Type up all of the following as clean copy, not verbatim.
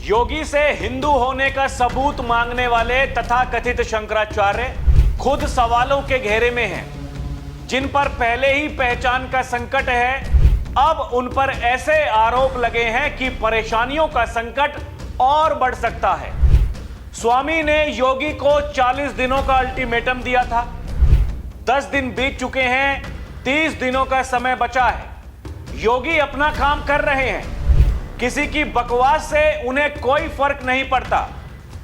योगी से हिंदू होने का सबूत मांगने वाले तथाकथित शंकराचार्य खुद सवालों के घेरे में हैं, जिन पर पहले ही पहचान का संकट है। अब उन पर ऐसे आरोप लगे हैं कि परेशानियों का संकट और बढ़ सकता है। स्वामी ने योगी को 40 दिनों का अल्टीमेटम दिया था। 10 दिन बीत चुके हैं, 30 दिनों का समय बचा है। योगी अपना काम कर रहे हैं। किसी की बकवास से उन्हें कोई फर्क नहीं पड़ता,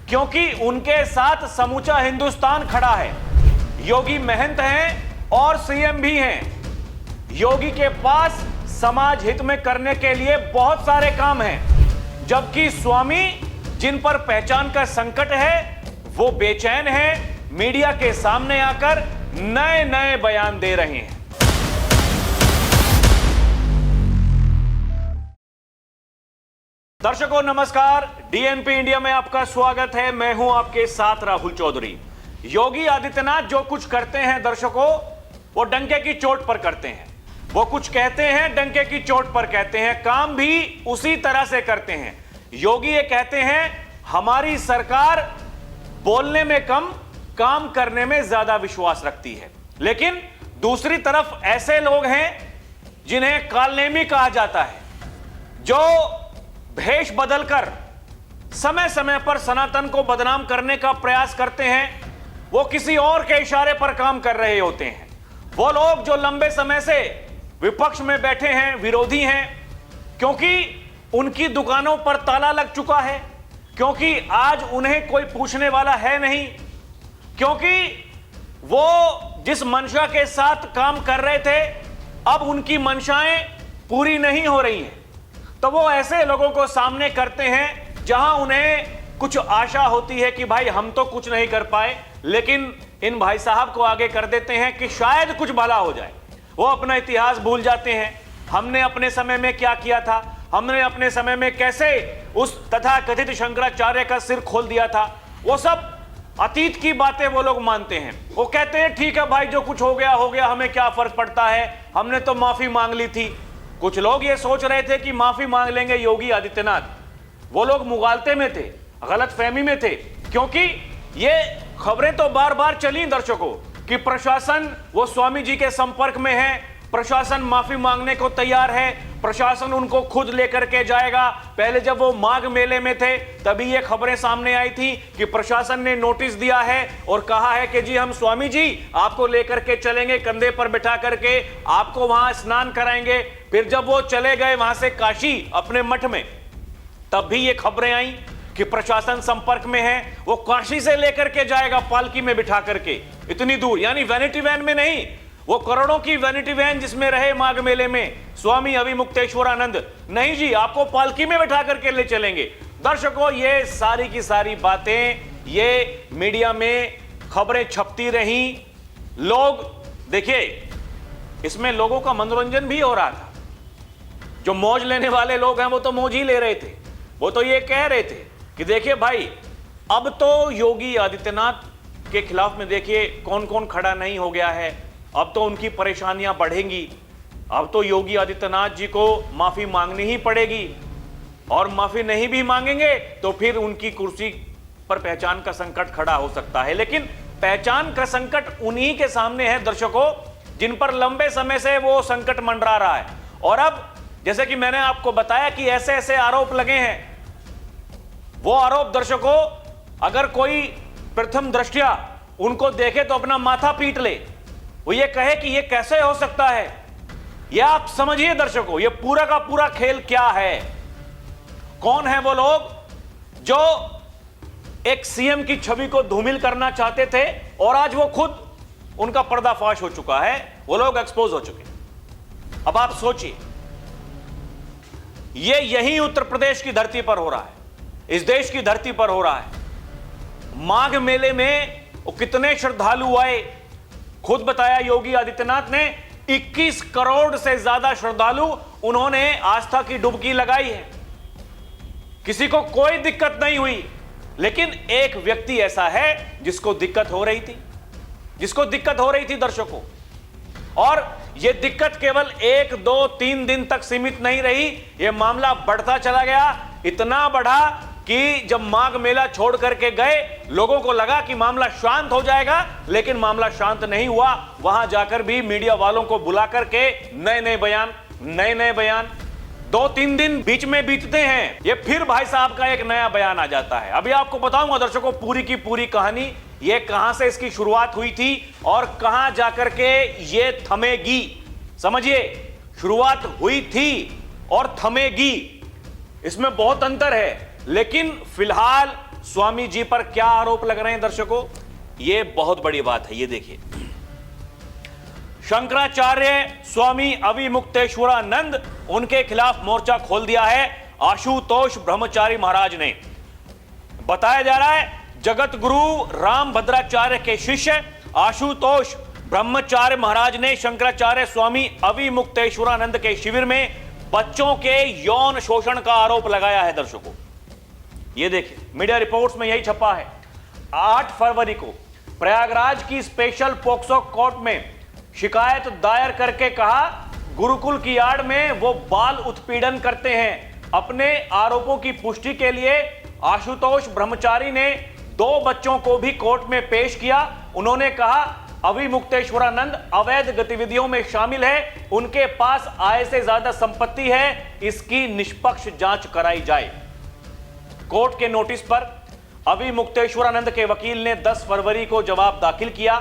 क्योंकि उनके साथ समूचा हिंदुस्तान खड़ा है। योगी महंत हैं और सीएम भी हैं। योगी के पास समाज हित में करने के लिए बहुत सारे काम हैं, जबकि स्वामी, जिन पर पहचान का संकट है, वो बेचैन हैं, मीडिया के सामने आकर नए नए बयान दे रहे हैं। दर्शकों नमस्कार, डीएनपी इंडिया में आपका स्वागत है। मैं हूं आपके साथ राहुल चौधरी। योगी आदित्यनाथ जो कुछ करते हैं दर्शकों, वो डंके की चोट पर करते हैं। वो कुछ कहते हैं, डंके की चोट पर कहते हैं, काम भी उसी तरह से करते हैं। योगी ये कहते हैं, हमारी सरकार बोलने में कम, काम करने में ज्यादा विश्वास रखती है। लेकिन दूसरी तरफ ऐसे लोग हैं जिन्हें कालनेमी कहा जाता है, जो भेष बदलकर समय समय पर सनातन को बदनाम करने का प्रयास करते हैं। वो किसी और के इशारे पर काम कर रहे होते हैं। वो लोग जो लंबे समय से विपक्ष में बैठे हैं, विरोधी हैं, क्योंकि उनकी दुकानों पर ताला लग चुका है, क्योंकि आज उन्हें कोई पूछने वाला है नहीं, क्योंकि वो जिस मंशा के साथ काम कर रहे थे, अब उनकी मंशाएं पूरी नहीं हो रही हैं। तो वो ऐसे लोगों को सामने करते हैं जहां उन्हें कुछ आशा होती है कि भाई हम तो कुछ नहीं कर पाए, लेकिन इन भाई साहब को आगे कर देते हैं कि शायद कुछ भला हो जाए। वो अपना इतिहास भूल जाते हैं। हमने अपने समय में क्या किया था, हमने अपने समय में कैसे उस तथाकथित शंकराचार्य का सिर खोल दिया था, वो सब अतीत की बातें वो लोग मानते हैं। वो कहते हैं ठीक है भाई, जो कुछ हो गया, हमें क्या फर्क पड़ता है, हमने तो माफी मांग ली थी। कुछ लोग ये सोच रहे थे कि माफी मांग लेंगे योगी आदित्यनाथ। वो लोग मुगालते में थे, गलत फहमी में थे, क्योंकि ये खबरें तो बार बार चली दर्शकों कि प्रशासन वो स्वामी जी के संपर्क में है, प्रशासन माफी मांगने को तैयार है, प्रशासन उनको खुद लेकर के जाएगा। पहले जब वो माघ मेले में थे तभी ये खबरें सामने आई थी कि प्रशासन ने नोटिस दिया है और कहा है कि जी हम स्वामी जी आपको लेकर के चलेंगे, कंधे पर बिठा करके आपको वहां स्नान कराएंगे। फिर जब वो चले गए वहां से काशी अपने मठ में, तब भी ये खबरें आई कि प्रशासन संपर्क में है, वो काशी से लेकर के जाएगा पालकी में बिठा करके इतनी दूर, यानी वैनिटी वैन में नहीं, वो करोड़ों की वैनिटी वैन जिसमें रहे माघ मेले में स्वामी अभिमुक्तेश्वरानंद, नहीं जी आपको पालकी में बिठा करके ले चलेंगे। दर्शकों ये सारी की सारी बातें ये मीडिया में खबरें छपती रही। लोग देखिए, इसमें लोगों का मनोरंजन भी हो रहा था। जो मौज लेने वाले लोग हैं वो तो मौज ही ले रहे थे। वो तो ये कह रहे थे कि देखिए भाई, अब तो योगी आदित्यनाथ के खिलाफ में देखिए कौन कौन खड़ा नहीं हो गया है, अब तो उनकी परेशानियां बढ़ेंगी, अब तो योगी आदित्यनाथ जी को माफी मांगनी ही पड़ेगी, और माफी नहीं भी मांगेंगे तो फिर उनकी कुर्सी पर पहचान का संकट खड़ा हो सकता है। लेकिन पहचान का संकट उन्हीं के सामने है दर्शकों, जिन पर लंबे समय से वो संकट मंडरा रहा है। और अब जैसे कि मैंने आपको बताया कि ऐसे ऐसे आरोप लगे हैं, वो आरोप दर्शकों अगर कोई प्रथम दृष्टया उनको देखे तो अपना माथा पीट ले, वो ये कहे कि ये कैसे हो सकता है। ये आप समझिए दर्शकों, ये पूरा का पूरा खेल क्या है। कौन है वो लोग जो एक सीएम की छवि को धूमिल करना चाहते थे और आज वो खुद, उनका पर्दाफाश हो चुका है, वो लोग एक्सपोज हो चुके हैं। अब आप सोचिए, ये यही उत्तर प्रदेश की धरती पर हो रहा है, इस देश की धरती पर हो रहा है। माघ मेले में वो कितने श्रद्धालु आए, खुद बताया योगी आदित्यनाथ ने, 21 करोड़ से ज्यादा श्रद्धालु उन्होंने आस्था की डुबकी लगाई है। किसी को कोई दिक्कत नहीं हुई, लेकिन एक व्यक्ति ऐसा है जिसको दिक्कत हो रही थी, जिसको दिक्कत हो रही थी दर्शकों। और यह दिक्कत केवल 1, 2, 3 दिन तक सीमित नहीं रही, यह मामला बढ़ता चला गया, इतना बढ़ा कि जब माघ मेला छोड़ करके गए, लोगों को लगा कि मामला शांत हो जाएगा, लेकिन मामला शांत नहीं हुआ। वहां जाकर भी मीडिया वालों को बुला करके नए नए बयान 2-3 दिन बीच में बीतते हैं, ये फिर भाई साहब का एक नया बयान आ जाता है। अभी आपको बताऊंगा दर्शकों पूरी की पूरी कहानी, ये कहां से इसकी शुरुआत हुई थी और कहां जाकर के ये थमेगी। समझिए, शुरुआत हुई थी और थमेगी, इसमें बहुत अंतर है। लेकिन फिलहाल स्वामी जी पर क्या आरोप लग रहे हैं दर्शकों, यह बहुत बड़ी बात है। ये देखिए, शंकराचार्य स्वामी अविमुक्तेश्वरानंद, उनके खिलाफ मोर्चा खोल दिया है आशुतोष ब्रह्मचारी महाराज ने। बताया जा रहा है जगत गुरु रामभद्राचार्य के शिष्य आशुतोष ब्रह्मचार्य महाराज ने शंकराचार्य स्वामी अविमुक्तेश्वरानंद के शिविर में बच्चों के यौन शोषण का आरोप लगाया है। दर्शकों ये देखिए, मीडिया रिपोर्ट्स में यही छपा है। 8 फरवरी को प्रयागराज की स्पेशल पोक्सो कोर्ट में शिकायत दायर करके कहा गुरुकुल की आड़ में वो बाल उत्पीड़न करते हैं। अपने आरोपों की पुष्टि के लिए आशुतोष ब्रह्मचारी ने 2 बच्चों को भी कोर्ट में पेश किया। उन्होंने कहा अविमुक्तेश्वरानंद अवैध गतिविधियों में शामिल है, उनके पास आय से ज्यादा संपत्ति है, इसकी निष्पक्ष जांच कराई जाए। कोर्ट के नोटिस पर अविमुक्तेश्वरानंद के वकील ने 10 फरवरी को जवाब दाखिल किया।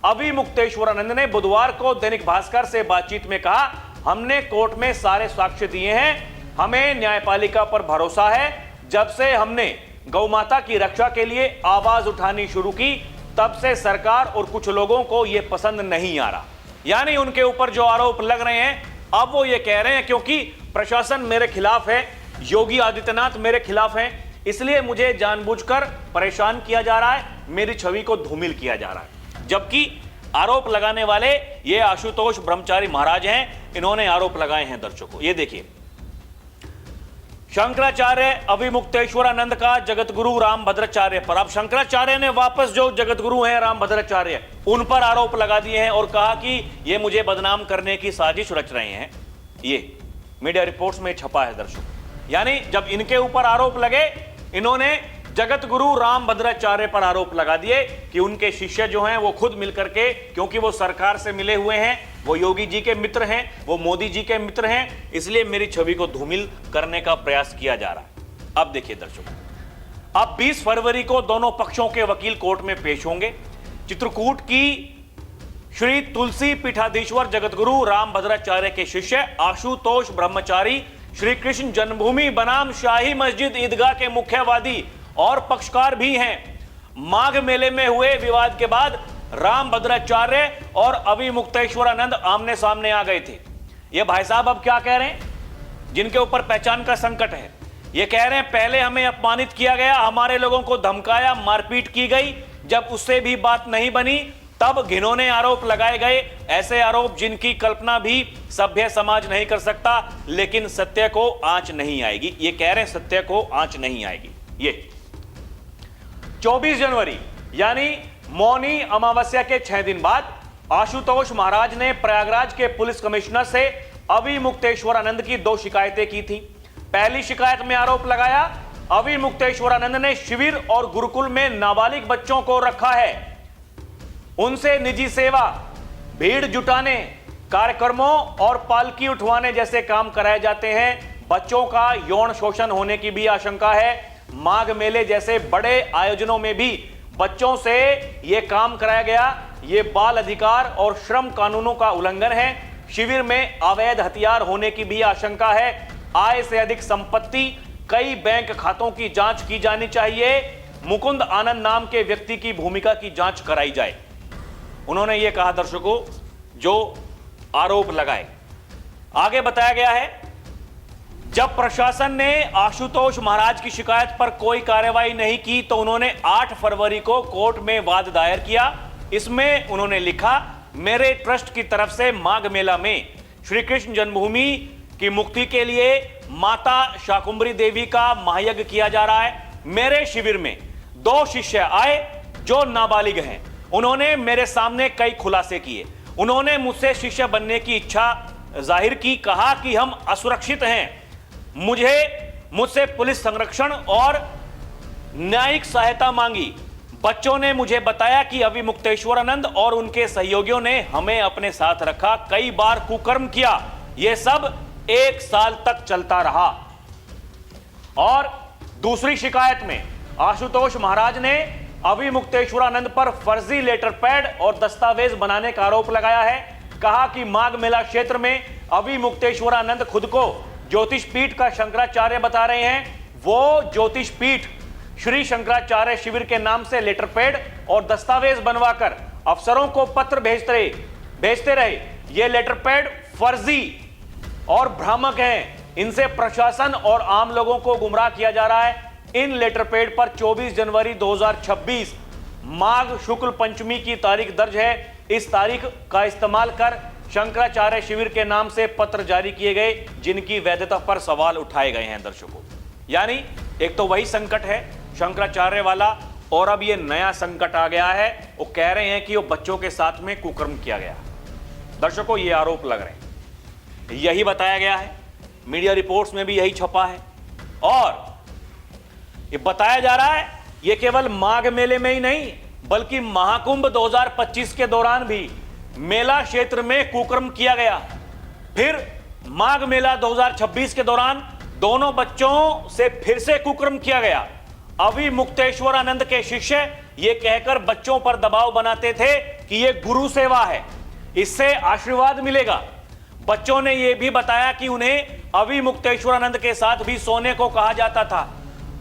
अविमुक्तेश्वरानंद ने बुधवार को दैनिक भास्कर से बातचीत में कहा, हमने कोर्ट में सारे साक्ष्य दिए हैं, हमें न्यायपालिका पर भरोसा है। जब से हमने गौ माता की रक्षा के लिए आवाज उठानी शुरू की, तब से सरकार और कुछ लोगों को यह पसंद नहीं आ रहा। यानी उनके ऊपर जो आरोप लग रहे हैं, अब वो ये कह रहे हैं क्योंकि प्रशासन मेरे खिलाफ है, योगी आदित्यनाथ मेरे खिलाफ हैं, इसलिए मुझे जानबूझकर परेशान किया जा रहा है, मेरी छवि को धूमिल किया जा रहा है। जबकि आरोप लगाने वाले ये आशुतोष ब्रह्मचारी महाराज हैं, इन्होंने आरोप लगाए हैं। दर्शकों ये देखिए, शंकराचार्य अविमुक्तेश्वरानंद का जगतगुरु रामभद्राचार्य पर, अब शंकराचार्य ने वापस जो जगतगुरु हैं रामभद्राचार्य, उन पर आरोप लगा दिए हैं और कहा कि ये मुझे बदनाम करने की साजिश रच रहे हैं। ये मीडिया रिपोर्ट्स में छपा है दर्शकों। यानी जब इनके ऊपर आरोप लगे, इन्होंने जगत गुरु रामभद्राचार्य पर आरोप लगा दिए कि उनके शिष्य जो हैं वो खुद मिलकर के, क्योंकि वो सरकार से मिले हुए हैं, वो योगी जी के मित्र हैं, वो मोदी जी के मित्र हैं, इसलिए मेरी छवि को धूमिल करने का प्रयास किया जा रहा है। अब देखिए दर्शकों, अब 20 फरवरी को दोनों पक्षों के वकील कोर्ट में पेश होंगे। चित्रकूट की श्री तुलसी पीठाधीश्वर जगतगुरु रामभद्राचार्य के शिष्य आशुतोष ब्रह्मचारी श्री कृष्ण जन्मभूमि बनाम शाही मस्जिद ईदगाह के मुख्यवादी और पक्षकार भी हैं। माघ मेले में हुए विवाद के बाद रामभद्राचार्य और अविमुक्तेश्वरानंद आमने सामने आ गए थे। ये भाई साहब अब क्या कह रहे हैं, जिनके ऊपर पहचान का संकट है, ये कह रहे हैं पहले हमें अपमानित किया गया, हमारे लोगों को धमकाया, मारपीट की गई, जब उससे भी बात नहीं बनी तब घिनौने आरोप लगाए गए, ऐसे आरोप जिनकी कल्पना भी सभ्य समाज नहीं कर सकता, लेकिन सत्य को आंच नहीं आएगी। ये कह रहे हैं सत्य को आंच नहीं आएगी। ये 24 जनवरी यानी मौनी अमावस्या के 6 दिन बाद आशुतोष महाराज ने प्रयागराज के पुलिस कमिश्नर से अविमुक्तेश्वरानंद की 2 शिकायतें की थी। पहली शिकायत में आरोप लगाया अविमुक्तेश्वरानंद ने शिविर और गुरुकुल में नाबालिग बच्चों को रखा है, उनसे निजी सेवा, भीड़ जुटाने, कार्यक्रमों और पालकी उठवाने जैसे काम कराए जाते हैं। बच्चों का यौन शोषण होने की भी आशंका है। माघ मेले जैसे बड़े आयोजनों में भी बच्चों से यह काम कराया गया। ये बाल अधिकार और श्रम कानूनों का उल्लंघन है। शिविर में अवैध हथियार होने की भी आशंका है। आय से अधिक संपत्ति, कई बैंक खातों की जांच की जानी चाहिए। मुकुंद आनंद नाम के व्यक्ति की भूमिका की जांच कराई जाए। उन्होंने यह कहा दर्शकों, जो आरोप लगाए। आगे बताया गया है, जब प्रशासन ने आशुतोष महाराज की शिकायत पर कोई कार्रवाई नहीं की तो उन्होंने 8 फरवरी को कोर्ट में वाद दायर किया। इसमें उन्होंने लिखा, मेरे ट्रस्ट की तरफ से माघ मेला में श्री कृष्ण जन्मभूमि की मुक्ति के लिए माता शाकुंभरी देवी का महायज्ञ किया जा रहा है। मेरे शिविर में 2 शिष्य आए जो नाबालिग हैं। उन्होंने मेरे सामने कई खुलासे किए। उन्होंने मुझसे शिष्य बनने की इच्छा जाहिर की, कहा कि हम असुरक्षित हैं, मुझसे पुलिस संरक्षण और न्यायिक सहायता मांगी। बच्चों ने मुझे बताया कि अविमुक्तेश्वरानंद और उनके सहयोगियों ने हमें अपने साथ रखा, कई बार कुकर्म किया। यह सब 1 साल तक चलता रहा। और दूसरी शिकायत में आशुतोष महाराज ने अविमुक्तेश्वरानंद पर फर्जी लेटर पैड और दस्तावेज बनाने का आरोप लगाया है। कहा कि माघ मेला क्षेत्र में अविमुक्तेश्वरानंद खुद को ज्योतिष पीठ का शंकराचार्य बता रहे हैं। वो ज्योतिष पीठ श्री शंकराचार्य शिविर के नाम से लेटर पैड और दस्तावेज बनवाकर अफसरों को पत्र भेजते रहे। ये लेटर पैड फर्जी और भ्रामक हैं। इनसे प्रशासन और आम लोगों को गुमराह किया जा रहा है। इन लेटर पैड पर 24 जनवरी 2026 माघ शुक्ल पंचमी की तारीख दर्ज है। इस तारीख का इस्तेमाल कर शंकराचार्य शिविर के नाम से पत्र जारी किए गए, जिनकी वैधता पर सवाल उठाए गए हैं। दर्शकों, यानी एक तो वही संकट है शंकराचार्य वाला, और अब ये नया संकट आ गया है। वो कह रहे हैं कि वो बच्चों के साथ में कुकर्म किया गया। दर्शकों, ये आरोप लग रहे हैं, यही बताया गया है, मीडिया रिपोर्ट्स में भी यही छपा है। और ये बताया जा रहा है ये केवल माघ मेले में ही नहीं, बल्कि महाकुंभ 2025 के दौरान भी मेला क्षेत्र में कुकर्म किया गया। फिर माघ मेला 2026 के दौरान दोनों बच्चों से फिर से कुकर्म किया गया। अविमुक्तेश्वरानंद के शिष्य ये कहकर बच्चों पर दबाव बनाते थे कि ये गुरु सेवा है, इससे आशीर्वाद मिलेगा। बच्चों ने यह भी बताया कि उन्हें अविमुक्तेश्वरानंद के साथ भी सोने को कहा जाता था।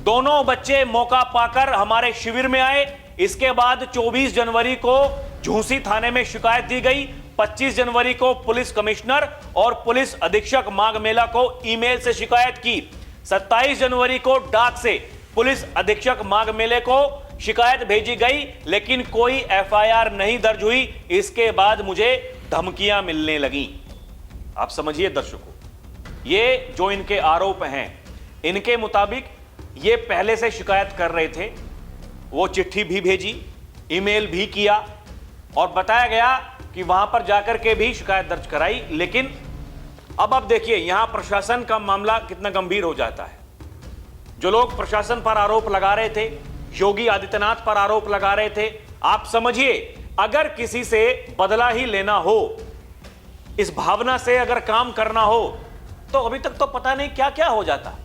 दोनों बच्चे मौका पाकर हमारे शिविर में आए। इसके बाद 24 जनवरी को झूंसी थाने में शिकायत दी गई। 25 जनवरी को पुलिस कमिश्नर और पुलिस अधीक्षक माघ मेला को ईमेल से शिकायत की। 27 जनवरी को डाक से पुलिस अधीक्षक माघ मेले को शिकायत भेजी गई, लेकिन कोई एफआईआर नहीं दर्ज हुई। इसके बाद मुझे धमकियां मिलने लगी। आप समझिए दर्शकों, ये जो इनके आरोप हैं, इनके मुताबिक ये पहले से शिकायत कर रहे थे। वो चिट्ठी भी भेजी, ईमेल भी किया और बताया गया कि वहां पर जाकर के भी शिकायत दर्ज कराई। लेकिन अब देखिए यहां प्रशासन का मामला कितना गंभीर हो जाता है। जो लोग प्रशासन पर आरोप लगा रहे थे, योगी आदित्यनाथ पर आरोप लगा रहे थे, आप समझिए अगर किसी से बदला ही लेना हो, इस भावना से अगर काम करना हो, तो अभी तक तो पता नहीं क्या क्या हो जाता।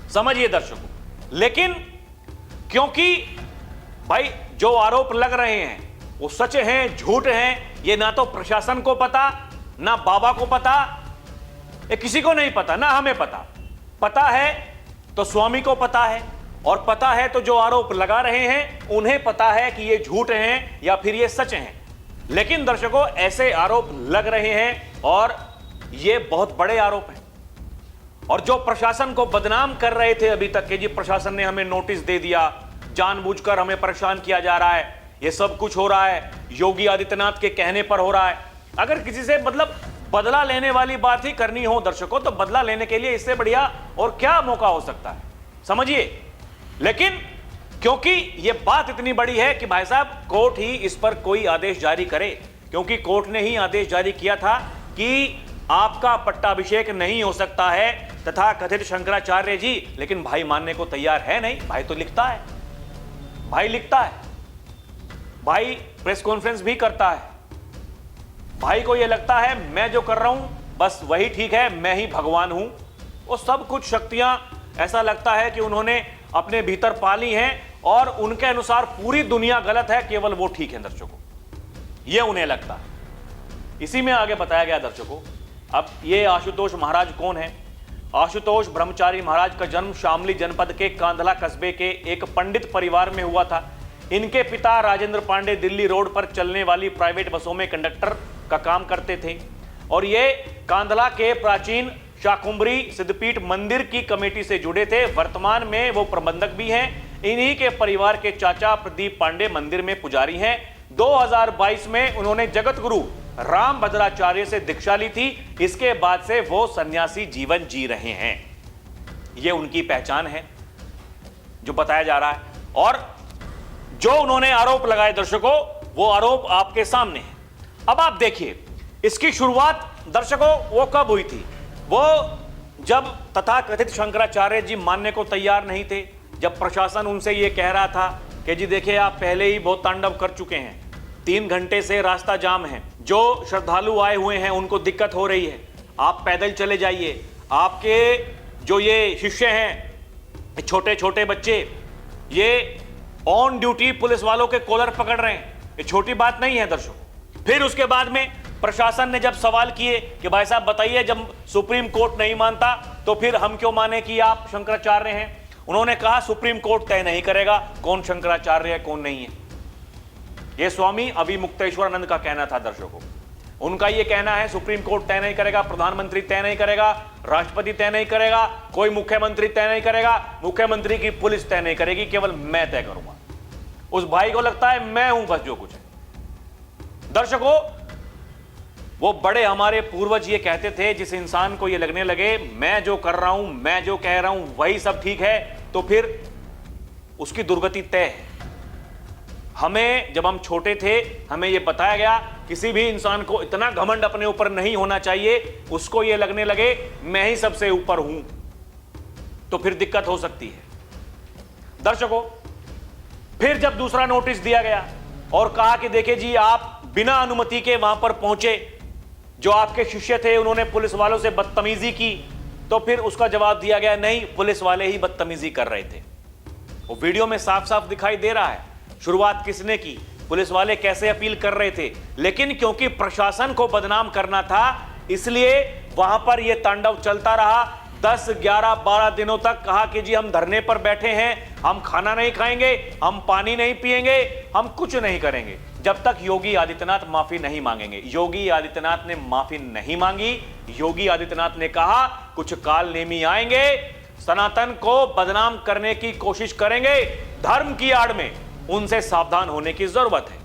समझिए दर्शकों, लेकिन क्योंकि भाई जो आरोप लग रहे हैं वो सच हैं झूठ हैं, ये ना तो प्रशासन को पता, ना बाबा को पता, ये किसी को नहीं पता, ना हमें पता। पता है तो स्वामी को पता है, और पता है तो जो आरोप लगा रहे हैं उन्हें पता है कि ये झूठ हैं या फिर ये सच हैं। लेकिन दर्शकों, ऐसे आरोप लग रहे हैं और ये बहुत बड़े आरोप हैं। और जो प्रशासन को बदनाम कर रहे थे अभी तक कि जी प्रशासन ने हमें नोटिस दे दिया, जानबूझकर हमें परेशान किया जा रहा है, ये सब कुछ हो रहा है योगी आदित्यनाथ के कहने पर हो रहा है। अगर किसी से मतलब बदला लेने वाली बात ही करनी हो दर्शकों, तो बदला लेने के लिए इससे बढ़िया और क्या मौका हो सकता है, समझिए। लेकिन क्योंकि ये बात इतनी बड़ी है कि भाई साहब कोर्ट ही इस पर कोई आदेश जारी करे, क्योंकि कोर्ट ने ही आदेश जारी किया था कि आपका पट्टाभिषेक नहीं हो सकता है तथा कथित शंकराचार्य जी। लेकिन भाई मानने को तैयार है नहीं। भाई तो लिखता है, भाई लिखता है, भाई प्रेस कॉन्फ्रेंस भी करता है। भाई को यह लगता है मैं जो कर रहा हूं बस वही ठीक है, मैं ही भगवान हूं। वो सब कुछ शक्तियां ऐसा लगता है कि उन्होंने अपने भीतर पाली हैं और उनके अनुसार पूरी दुनिया गलत है, केवल वो ठीक है दर्शकों, ये उन्हें लगता है। इसी में आगे बताया गया दर्शकों। अब ये आशुतोष महाराज कौन है? आशुतोष ब्रह्मचारी महाराज का जन्म शामली जनपद के कांधला कस्बे के एक पंडित परिवार में हुआ था। इनके पिता राजेंद्र पांडे दिल्ली रोड पर चलने वाली प्राइवेट बसों में कंडक्टर का काम करते थे और ये कांधला के प्राचीन शाकुंभरी सिद्धपीठ मंदिर की कमेटी से जुड़े थे। वर्तमान में वो प्रबंधक भी हैं। इन्हीं के परिवार के चाचा प्रदीप पांडे मंदिर में पुजारी हैं। 2022 में उन्होंने जगत गुरु राम भद्राचार्य से दीक्षा ली थी। इसके बाद से वो सन्यासी जीवन जी रहे हैं। ये उनकी पहचान है जो बताया जा रहा है। और जो उन्होंने आरोप लगाए दर्शकों, वो आरोप आपके सामने है। अब आप देखिए इसकी शुरुआत दर्शकों वो कब हुई थी? वो जब तथाकथित शंकराचार्य जी मानने को तैयार नहीं थे, जब प्रशासन उनसे ये कह रहा था कि जी देखिए आप पहले ही बहुत तांडव कर चुके हैं, 3 घंटे से रास्ता जाम है, जो श्रद्धालु आए हुए हैं उनको दिक्कत हो रही है, आप पैदल चले जाइए, आपके जो ये शिष्य हैं, छोटे छोटे बच्चे, ये ऑन ड्यूटी पुलिस वालों के कॉलर पकड़ रहे हैं, ये छोटी बात नहीं है दर्शकों। फिर उसके बाद में प्रशासन ने जब सवाल किए कि भाई साहब बताइए, जब सुप्रीम कोर्ट नहीं मानता तो फिर हम क्यों माने कि आप शंकराचार्य हैं, उन्होंने कहा सुप्रीम कोर्ट तय नहीं करेगा कौन शंकराचार्य है कौन नहीं है। यह स्वामी अविमुक्तेश्वरानंद का कहना था दर्शकों। उनका यह कहना है सुप्रीम कोर्ट तय नहीं करेगा, प्रधानमंत्री तय नहीं करेगा, राष्ट्रपति तय नहीं करेगा, कोई मुख्यमंत्री तय नहीं करेगा, मुख्यमंत्री की पुलिस तय नहीं करेगी, केवल मैं तय करूंगा। उस भाई को लगता है मैं हूं बस जो कुछ है। दर्शकों, वो बड़े हमारे पूर्वज ये कहते थे, जिस इंसान को ये लगने लगे मैं जो कर रहा हूं, मैं जो कह रहा हूं वही सब ठीक है, तो फिर उसकी दुर्गति तय है। हमें जब हम छोटे थे हमें यह बताया गया किसी भी इंसान को इतना घमंड अपने ऊपर नहीं होना चाहिए, उसको यह लगने लगे मैं ही सबसे ऊपर हूं, तो फिर दिक्कत हो सकती है। दर्शकों, फिर जब दूसरा नोटिस दिया गया और कहा कि देखिए जी आप बिना अनुमति के वहां पर पहुंचे, जो आपके शिष्य थे उन्होंने पुलिस वालों से बदतमीजी की, तो फिर उसका जवाब दिया गया नहीं, पुलिस वाले ही बदतमीजी कर रहे थे। वो वीडियो में साफ साफ दिखाई दे रहा है शुरुआत किसने की, पुलिस वाले कैसे अपील कर रहे थे, लेकिन क्योंकि प्रशासन को बदनाम करना था इसलिए वहां पर यह तांडव चलता रहा। 10, 11, 12 दिनों तक कहा कि जी हम धरने पर बैठे हैं, हम खाना नहीं खाएंगे, हम पानी नहीं पिएंगे, हम कुछ नहीं करेंगे, जब तक योगी आदित्यनाथ माफी नहीं मांगेंगे। योगी आदित्यनाथ ने माफी नहीं मांगी। योगी आदित्यनाथ ने कहा कुछ काल नेमी आएंगे, सनातन को बदनाम करने की कोशिश करेंगे धर्म की आड़ में, उनसे सावधान होने की जरूरत है।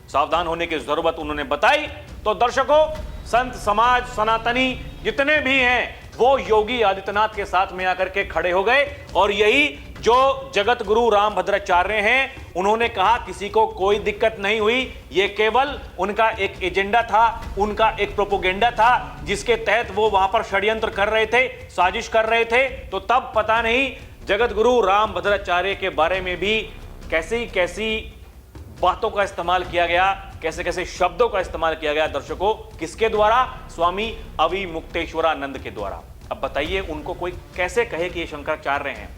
सावधान होने की जरूरत उन्होंने बताई। तो दर्शकों, संत समाज, सनातनी जितने भी हैं वो योगी आदित्यनाथ के साथ में आकर के खड़े हो गए, और यही जो जगत गुरु रामभद्राचार्य हैं उन्होंने कहा किसी को कोई दिक्कत नहीं हुई, ये केवल उनका एक एजेंडा था, उनका एक प्रोपोगेंडा था, जिसके तहत वो वहां पर षड्यंत्र कर रहे थे, साजिश कर रहे थे। तो तब पता नहीं जगत गुरु रामभद्राचार्य के बारे में भी कैसी कैसी बातों का इस्तेमाल किया गया, कैसे कैसे शब्दों का इस्तेमाल किया गया दर्शकों, किसके द्वारा, स्वामी अविमुक्तेश्वरानंद के द्वारा। अब बताइए उनको कोई कैसे कहे कि ये शंकराचार्य हैं,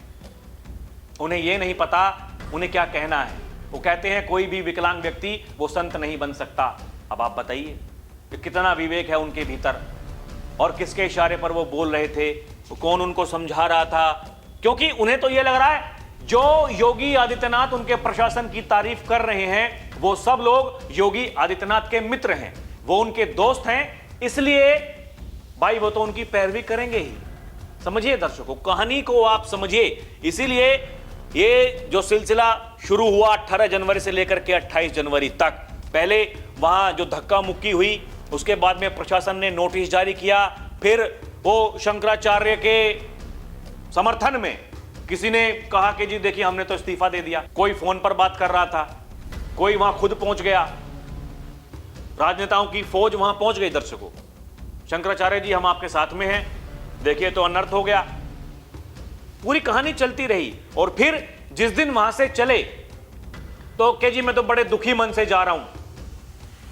उन्हें यह नहीं पता उन्हें क्या कहना है। वो कहते हैं कोई भी विकलांग व्यक्ति वो संत नहीं बन सकता। अब आप बताइए कि कितना विवेक है उनके भीतर, और किसके इशारे पर वो बोल रहे थे, वो कौन उनको समझा रहा था, क्योंकि उन्हें तो यह लग रहा है जो योगी आदित्यनाथ उनके प्रशासन की तारीफ कर रहे हैं वो सब लोग योगी आदित्यनाथ के मित्र हैं, वो उनके दोस्त हैं, इसलिए भाई वो तो उनकी पैरवी करेंगे ही। समझिए दर्शकों, कहानी को आप समझिए। इसीलिए ये जो सिलसिला शुरू हुआ 18 जनवरी से लेकर के 28 जनवरी तक, पहले वहां जो धक्का मुक्की हुई, उसके बाद में प्रशासन ने नोटिस जारी किया, फिर वो शंकराचार्य के समर्थन में किसी ने कहा कि जी देखिए हमने तो इस्तीफा दे दिया, कोई फोन पर बात कर रहा था, कोई वहां खुद पहुंच गया, राजनेताओं की फौज वहां पहुंच गई। दर्शकों, शंकराचार्य जी हम आपके साथ में हैं, देखिए तो अनर्थ हो गया। पूरी कहानी चलती रही, और फिर जिस दिन वहां से चले तो के जी मैं तो बड़े दुखी मन से जा रहा हूं,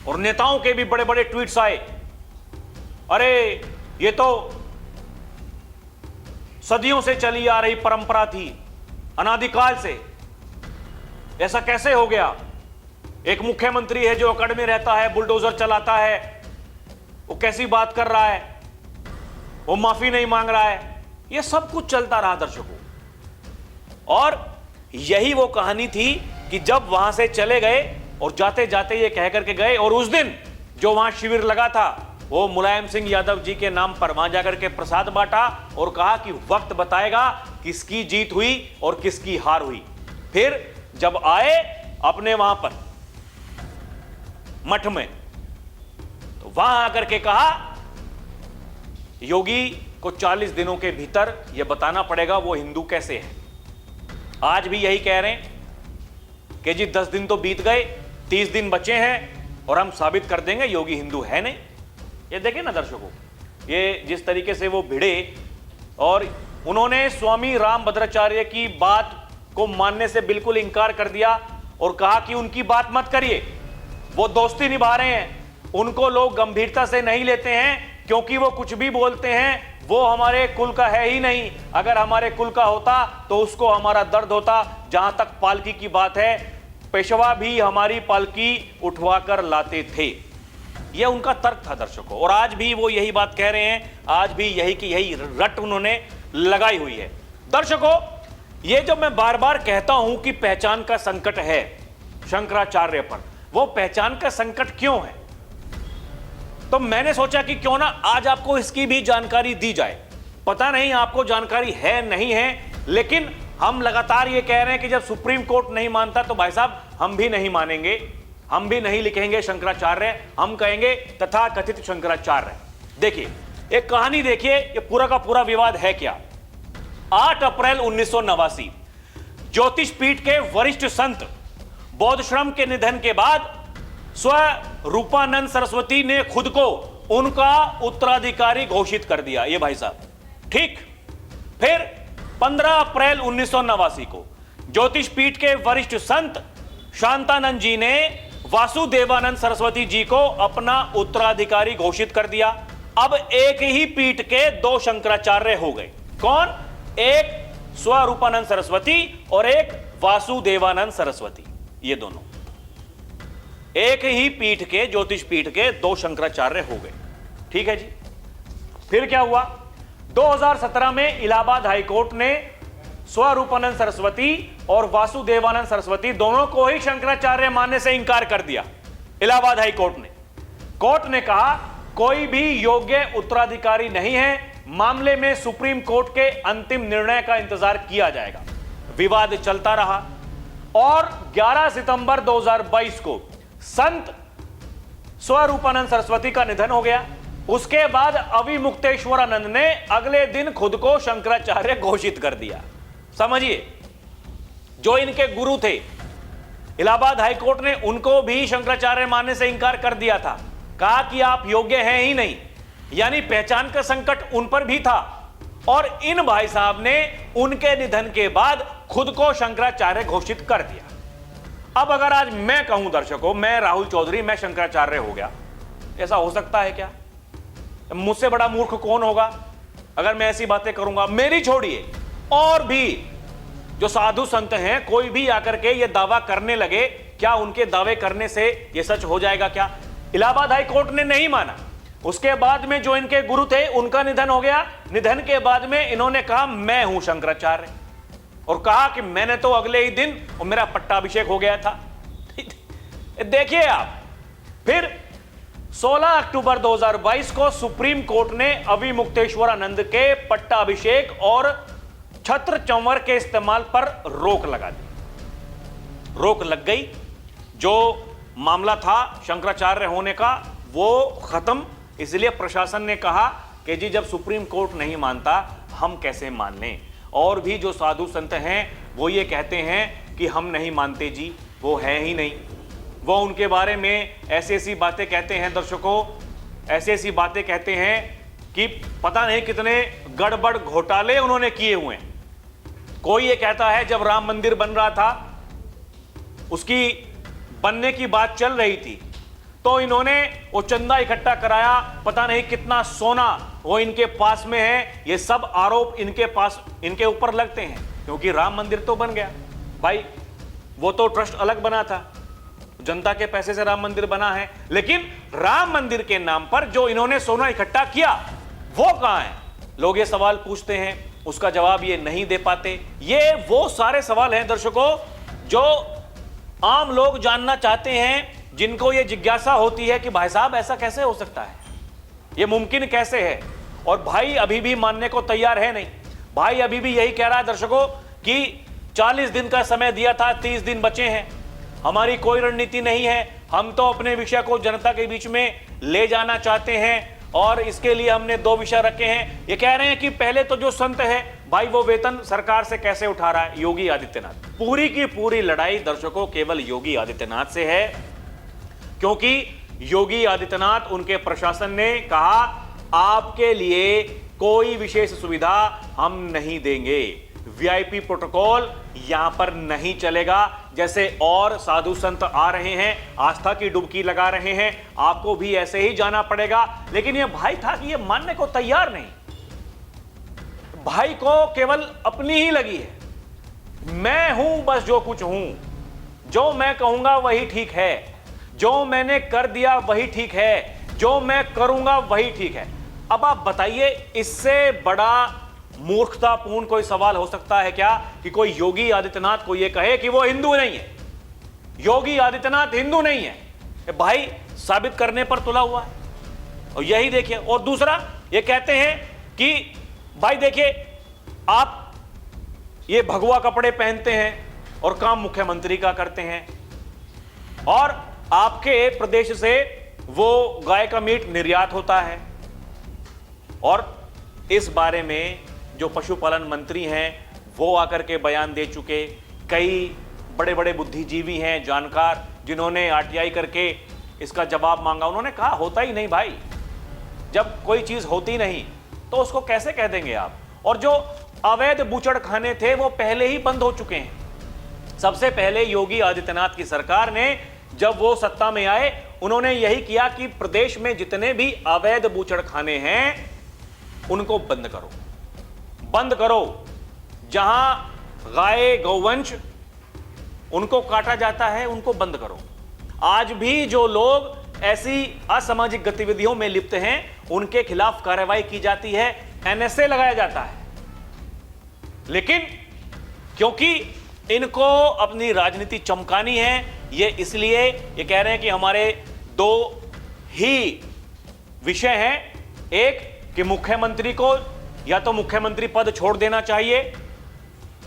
और नेताओं के भी बड़े बड़े ट्वीट्स आए, अरे ये तो सदियों से चली आ रही परंपरा थी, अनादिकाल से, ऐसा कैसे हो गया। एक मुख्यमंत्री है जो अकड़ में रहता है, बुलडोजर चलाता है, वो कैसी बात कर रहा है, वो माफी नहीं मांग रहा है। ये सब कुछ चलता रहा दर्शकों, और यही वो कहानी थी कि जब वहां से चले गए और जाते जाते ये कह करके गए, और उस दिन जो वहां शिविर लगा था वो मुलायम सिंह यादव जी के नाम पर वहां जाकर के प्रसाद बांटा और कहा कि वक्त बताएगा किसकी जीत हुई और किसकी हार हुई। फिर जब आए अपने वहां पर मठ में, तो वहां आकर के कहा योगी को 40 दिनों के भीतर यह बताना पड़ेगा वो हिंदू कैसे है। आज भी यही कह रहे हैं कि जी 10 दिन तो बीत गए, 30 दिन बचे हैं और हम साबित कर देंगे योगी हिंदू है नहीं। ये देखें ना दर्शकों, ये जिस तरीके से वो भिड़े, और उन्होंने स्वामी रामभद्राचार्य की बात को मानने से बिल्कुल इंकार कर दिया और कहा कि उनकी बात मत करिए, वो दोस्ती निभा रहे हैं, उनको लोग गंभीरता से नहीं लेते हैं क्योंकि वो कुछ भी बोलते हैं, वो हमारे कुल का है ही नहीं। अगर हमारे कुल का होता तो उसको हमारा दर्द होता। जहां तक पालकी की बात है, पेशवा भी हमारी पालकी उठवाकर लाते थे। यह उनका तर्क था दर्शकों, और आज भी वो यही बात कह रहे हैं, आज भी यही की यही रट उन्होंने लगाई हुई है। दर्शकों, ये जब मैं बार बार कहता हूं कि पहचान का संकट है शंकराचार्य पर, वो पहचान का संकट क्यों है, तो मैंने सोचा कि क्यों ना आज आपको इसकी भी जानकारी दी जाए। पता नहीं आपको जानकारी है नहीं है, लेकिन हम लगातार ये कह रहे हैं कि जब सुप्रीम कोर्ट नहीं मानता तो भाई साहब हम भी नहीं मानेंगे, हम भी नहीं लिखेंगे शंकराचार्य, हम कहेंगे तथा कथित शंकराचार्य। देखिए एक कहानी देखिए, ये पूरा का पूरा विवाद है क्या। 8 अप्रैल 1989 ज्योतिष पीठ के वरिष्ठ संत बोधश्रम के निधन के बाद स्वरूपानंद सरस्वती ने खुद को उनका उत्तराधिकारी घोषित कर दिया। ये भाई साहब ठीक। फिर 15 अप्रैल 1989 को ज्योतिष पीठ के वरिष्ठ संत शांतानंद जी ने वासुदेवानंद सरस्वती जी को अपना उत्तराधिकारी घोषित कर दिया। अब एक ही पीठ के 2 शंकराचार्य हो गए। कौन? एक स्वरूपानंद सरस्वती और एक वासुदेवानंद सरस्वती। ये दोनों एक ही पीठ के, ज्योतिष पीठ के 2 शंकराचार्य हो गए। ठीक है जी। फिर क्या हुआ? 2017 में इलाहाबाद हाईकोर्ट ने स्वरूपानंद सरस्वती और वासुदेवानंद सरस्वती दोनों को ही शंकराचार्य मानने से इंकार कर दिया। इलाहाबाद हाईकोर्ट ने, कोर्ट ने कहा कोई भी योग्य उत्तराधिकारी नहीं है, मामले में सुप्रीम कोर्ट के अंतिम निर्णय का इंतजार किया जाएगा। विवाद चलता रहा और 11 सितंबर 2022 को संत स्वरूपानंद सरस्वती का निधन हो गया। उसके बाद अविमुक्तेश्वरानंद ने अगले दिन खुद को शंकराचार्य घोषित कर दिया। समझिए, जो इनके गुरु थे, इलाहाबाद हाईकोर्ट ने उनको भी शंकराचार्य मानने से इंकार कर दिया था, कहा कि आप योग्य हैं ही नहीं, यानी पहचान का संकट उन पर भी था। और इन भाई साहब ने उनके निधन के बाद खुद को शंकराचार्य घोषित कर दिया। अब अगर आज मैं कहूं दर्शकों, मैं राहुल चौधरी, मैं शंकराचार्य हो गया, ऐसा हो सकता है क्या? मुझसे बड़ा मूर्ख कौन होगा अगर मैं ऐसी बातें करूंगा? मेरी छोड़िए, और भी जो साधु संत हैं, कोई भी आकर के ये दावा करने लगे, क्या उनके दावे करने से ये सच हो जाएगा क्या? इलाहाबाद हाई कोर्ट ने नहीं माना। उसके बाद में जो इनके गुरु थे उनका निधन हो गया। निधन के बाद में इन्होंने कहा मैं हूं शंकराचार्य, और कहा कि मैंने तो अगले ही दिन और मेरा पट्टाभिषेक हो गया था। देखिए आप, फिर 16 अक्टूबर 2022 को सुप्रीम कोर्ट ने अविमुक्तेश्वरानंद के पट्टाभिषेक और छत्र चंवर के इस्तेमाल पर रोक लगा दी। रोक लग गई। जो मामला था शंकराचार्य होने का वो खत्म। इसलिए प्रशासन ने कहा कि जी जब सुप्रीम कोर्ट नहीं मानता हम कैसे मान लें। और भी जो साधु संत हैं वो ये कहते हैं कि हम नहीं मानते जी, वो है ही नहीं। वो उनके बारे में ऐसी ऐसी बातें कहते हैं दर्शकों, ऐसी ऐसी बातें कहते हैं कि पता नहीं कितने गड़बड़ घोटाले उन्होंने किए हुए हैं। कोई ये कहता है जब राम मंदिर बन रहा था, उसकी बनने की बात चल रही थी, तो इन्होंने वो चंदा इकट्ठा कराया, पता नहीं कितना सोना वो इनके पास में है। ये सब आरोप इनके पास, इनके ऊपर लगते हैं, क्योंकि राम मंदिर तो बन गया भाई, वो तो ट्रस्ट अलग बना था, जनता के पैसे से राम मंदिर बना है। लेकिन राम मंदिर के नाम पर जो इन्होंने सोना इकट्ठा किया वो कहां है? लोग ये सवाल पूछते हैं, उसका जवाब ये नहीं दे पाते। ये वो सारे सवाल हैं दर्शकों जो आम लोग जानना चाहते हैं, जिनको ये जिज्ञासा होती है कि भाई साहब ऐसा कैसे हो सकता है, ये मुमकिन कैसे है। और भाई अभी भी मानने को तैयार है नहीं। भाई अभी भी यही कह रहा है दर्शकों कि 40 दिन का समय दिया था, 30 दिन बचे हैं, हमारी कोई रणनीति नहीं है, हम तो अपने विषय को जनता के बीच में ले जाना चाहते हैं और इसके लिए हमने 2 विषय रखे हैं। ये कह रहे हैं कि पहले तो जो संत है भाई वो वेतन सरकार से कैसे उठा रहा है? योगी आदित्यनाथ। पूरी की पूरी लड़ाई दर्शकों केवल योगी आदित्यनाथ से है, क्योंकि योगी आदित्यनाथ, उनके प्रशासन ने कहा आपके लिए कोई विशेष सुविधा हम नहीं देंगे। वीआईपी प्रोटोकॉल यहां पर नहीं चलेगा। जैसे और साधु संत आ रहे हैं, आस्था की डुबकी लगा रहे हैं, आपको भी ऐसे ही जाना पड़ेगा। लेकिन यह भाई था कि यह मानने को तैयार नहीं। भाई को केवल अपनी ही लगी है, मैं हूं बस जो कुछ हूं, जो मैं कहूंगा वही ठीक है, जो मैंने कर दिया वही ठीक है, जो मैं करूंगा वही ठीक है। अब आप बताइए, इससे बड़ा मूर्खतापूर्ण कोई सवाल हो सकता है क्या कि कोई योगी आदित्यनाथ को यह कहे कि वो हिंदू नहीं है? योगी आदित्यनाथ हिंदू नहीं है, भाई साबित करने पर तुला हुआ है। और यही देखिए, और दूसरा ये कहते हैं कि भाई देखिए, आप ये भगवा कपड़े पहनते हैं और काम मुख्यमंत्री का करते हैं, और आपके प्रदेश से वो गाय का मीट निर्यात होता है। और इस बारे में जो पशुपालन मंत्री हैं वो आकर के बयान दे चुके, कई बड़े बड़े बुद्धिजीवी हैं, जानकार, जिन्होंने आरटीआई करके इसका जवाब मांगा। उन्होंने कहा होता ही नहीं भाई, जब कोई चीज होती नहीं तो उसको कैसे कह देंगे आप? और जो अवैध बूचड़ खाने थे वो पहले ही बंद हो चुके हैं। सबसे पहले योगी आदित्यनाथ की सरकार ने जब वो सत्ता में आए, उन्होंने यही किया कि प्रदेश में जितने भी अवैध बूचड़ खाने हैं उनको बंद करो, बंद करो। जहां गाय गौवंश उनको काटा जाता है उनको बंद करो। आज भी जो लोग ऐसी असामाजिक गतिविधियों में लिप्त हैं उनके खिलाफ कार्रवाई की जाती है, एनएसए लगाया जाता है। लेकिन क्योंकि इनको अपनी राजनीति चमकानी है, ये इसलिए ये कह रहे हैं कि हमारे दो ही विषय हैं, एक कि मुख्यमंत्री को या तो मुख्यमंत्री पद छोड़ देना चाहिए,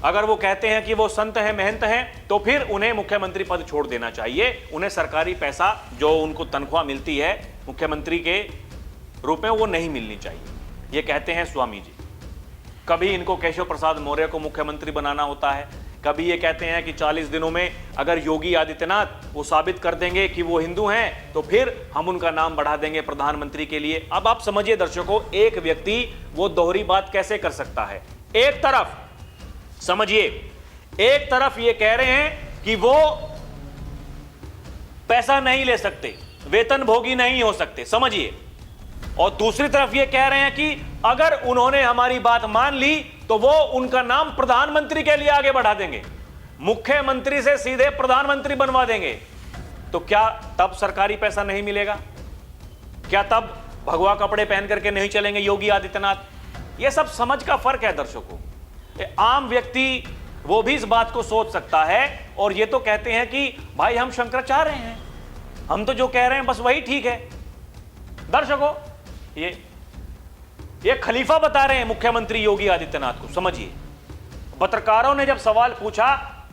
अगर वो कहते हैं कि वो संत हैं, महंत हैं, तो फिर उन्हें मुख्यमंत्री पद छोड़ देना चाहिए। उन्हें सरकारी पैसा जो उनको तनख्वाह मिलती है मुख्यमंत्री के रूप में वो नहीं मिलनी चाहिए, ये कहते हैं स्वामी जी। कभी इनको केशव प्रसाद मौर्य को मुख्यमंत्री बनाना होता है, कभी ये कहते हैं कि 40 दिनों में अगर योगी आदित्यनाथ वो साबित कर देंगे कि वो हिंदू हैं तो फिर हम उनका नाम बढ़ा देंगे प्रधानमंत्री के लिए। अब आप समझिए दर्शकों, एक व्यक्ति वो दोहरी बात कैसे कर सकता है? एक तरफ समझिए, एक तरफ ये कह रहे हैं कि वो पैसा नहीं ले सकते, वेतन भोगी नहीं हो सकते, समझिए, और दूसरी तरफ ये कह रहे हैं कि अगर उन्होंने हमारी बात मान ली तो वो उनका नाम प्रधानमंत्री के लिए आगे बढ़ा देंगे, मुख्यमंत्री से सीधे प्रधानमंत्री बनवा देंगे। तो क्या तब सरकारी पैसा नहीं मिलेगा? क्या तब भगवा कपड़े पहन करके नहीं चलेंगे योगी आदित्यनाथ? यह सब समझ का फर्क है दर्शकों। आम व्यक्ति वो भी इस बात को सोच सकता है, और ये तो कहते हैं कि भाई हम शंकराचार्य हैं, हम तो जो कह रहे हैं बस वही ठीक है। दर्शकों, ये खलीफा बता रहे हैं मुख्यमंत्री योगी आदित्यनाथ को, समझिए। पत्रकारों ने जब सवाल पूछा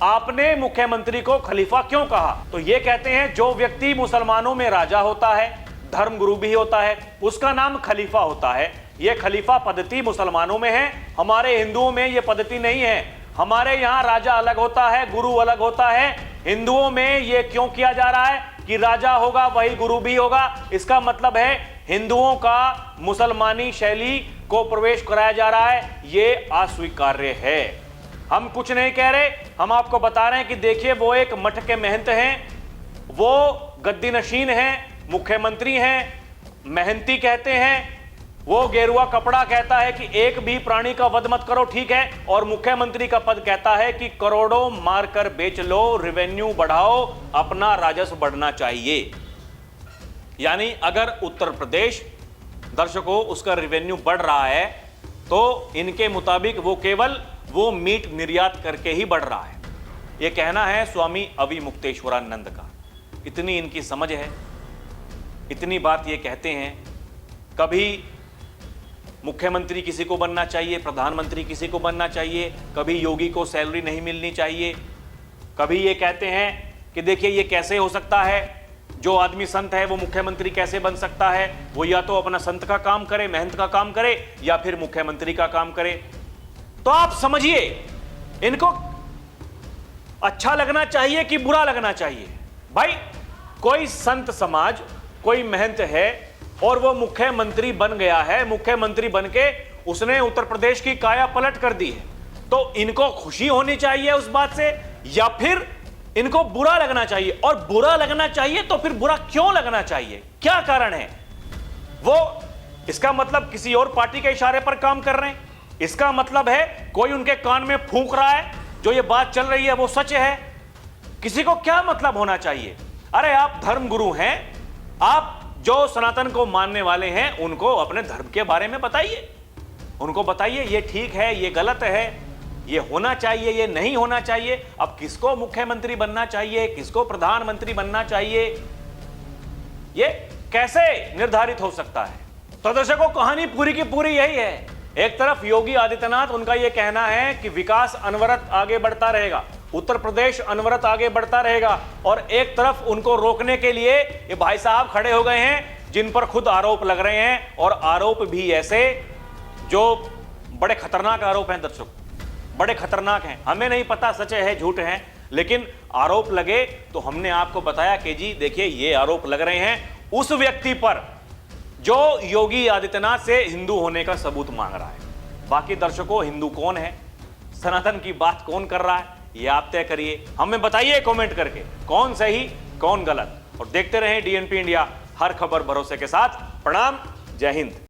आपने मुख्यमंत्री को खलीफा क्यों कहा, तो ये कहते हैं जो व्यक्ति मुसलमानों में राजा होता है, धर्मगुरु भी होता है, उसका नाम खलीफा होता है। ये खलीफा पद्धति मुसलमानों में है, हमारे हिंदुओं में ये पद्धति नहीं है। हमारे यहाँ राजा अलग होता है, गुरु अलग होता है। हिंदुओं में ये क्यों किया जा रहा है कि राजा होगा वही गुरु भी होगा? इसका मतलब है हिंदुओं का मुसलमानी शैली को प्रवेश कराया जा रहा है, ये अस्वीकार्य है। हम कुछ नहीं कह रहे, हम आपको बता रहे हैं कि देखिए वो एक मठ के महंत हैं, वो गद्दी नशीन हैं, मुख्यमंत्री हैं, मेहनती कहते हैं, वो गेरुआ कपड़ा कहता है कि एक भी प्राणी का वध मत करो, ठीक है, और मुख्यमंत्री का पद कहता है कि करोड़ों मारकर बेच लो, रेवेन्यू बढ़ाओ, अपना राजस्व बढ़ना चाहिए। यानी अगर उत्तर प्रदेश दर्शकों उसका रेवेन्यू बढ़ रहा है तो इनके मुताबिक वो केवल वो मीट निर्यात करके ही बढ़ रहा है। ये कहना है स्वामी अविमुक्तेश्वरानंद का। इतनी इनकी समझ है, इतनी बात ये कहते हैं। कभी मुख्यमंत्री किसी को बनना चाहिए, प्रधानमंत्री किसी को बनना चाहिए, कभी योगी को सैलरी नहीं मिलनी चाहिए, कभी ये कहते हैं कि देखिए ये कैसे हो सकता है, जो आदमी संत है वो मुख्यमंत्री कैसे बन सकता है? वो या तो अपना संत का काम करे, मेहनत का काम करे, या फिर मुख्यमंत्री का काम करे। तो आप समझिए, इनको अच्छा लगना चाहिए कि बुरा लगना चाहिए? भाई कोई संत समाज, कोई महंत है और वो मुख्यमंत्री बन गया है, मुख्यमंत्री बन के उसने उत्तर प्रदेश की काया पलट कर दी है। तो इनको खुशी होनी चाहिए उस बात से, या फिर इनको बुरा लगना चाहिए? और बुरा लगना चाहिए तो फिर बुरा क्यों लगना चाहिए, क्या कारण है? वो इसका मतलब किसी और पार्टी के इशारे पर काम कर रहे हैं, इसका मतलब है कोई उनके कान में फूंक रहा है, जो ये बात चल रही है वो सच है। किसी को क्या मतलब होना चाहिए? अरे आप धर्म गुरु हैं, आप जो सनातन को मानने वाले हैं उनको अपने धर्म के बारे में बताइए, उनको बताइए ये ठीक है, ये गलत है, ये होना चाहिए, ये नहीं होना चाहिए। अब किसको मुख्यमंत्री बनना चाहिए, किसको प्रधानमंत्री बनना चाहिए, ये कैसे निर्धारित हो सकता है? तो दर्शकों, कहानी पूरी की पूरी यही है। एक तरफ योगी आदित्यनाथ, उनका यह कहना है कि विकास अनवरत आगे बढ़ता रहेगा, उत्तर प्रदेश अनवरत आगे बढ़ता रहेगा, और एक तरफ उनको रोकने के लिए ये भाई साहब खड़े हो गए हैं जिन पर खुद आरोप लग रहे हैं, और आरोप भी ऐसे जो बड़े खतरनाक आरोप हैं दर्शकों, बड़े खतरनाक हैं। हमें नहीं पता सच है झूठ है, लेकिन आरोप लगे तो हमने आपको बताया कि जी देखिए ये आरोप लग रहे हैं उस व्यक्ति पर जो योगी आदित्यनाथ से हिंदू होने का सबूत मांग रहा है। बाकी दर्शकों, हिंदू कौन है, सनातन की बात कौन कर रहा है, ये आप तय करिए, हमें बताइए कमेंट करके कौन सही कौन गलत। और देखते रहें डीएनपी इंडिया, हर खबर भरोसे के साथ। प्रणाम, जय हिंद।